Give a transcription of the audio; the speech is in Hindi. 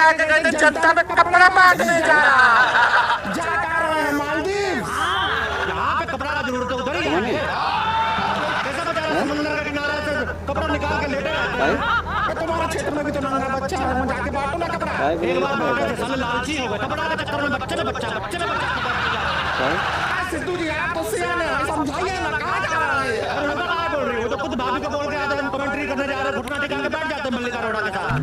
कह के गए थे जनता में कपड़ा बांटने जा रहा। जा रहे हैं मालदीव। यहाँ पे कपड़ा का जरूरत है, उधर ही है। कैसा बेचारा समुद्र के किनारे से कपड़ा निकाल के लेटे रहते हैं। तुम्हारे क्षेत्र में भी तो नंगा बच्चा है, जाके बांटो ना कपड़ा। एक बार बांटे थे, साले लालची हो गए। कपड़ा के चक्कर में बच्चे ने बच्चा सिद्धू जी आप तो सियाने हैं, समझाइए ना कहाँ जा रहा है। अरे मैं क्या बोल रही हूँ, तो खुद भाभी को बोल के आते हैं, हम कमेंट्री करने जा रहे हैं, घुटना टिका के बैठ जाते हैं मल्लिका अरोड़ा के साथ।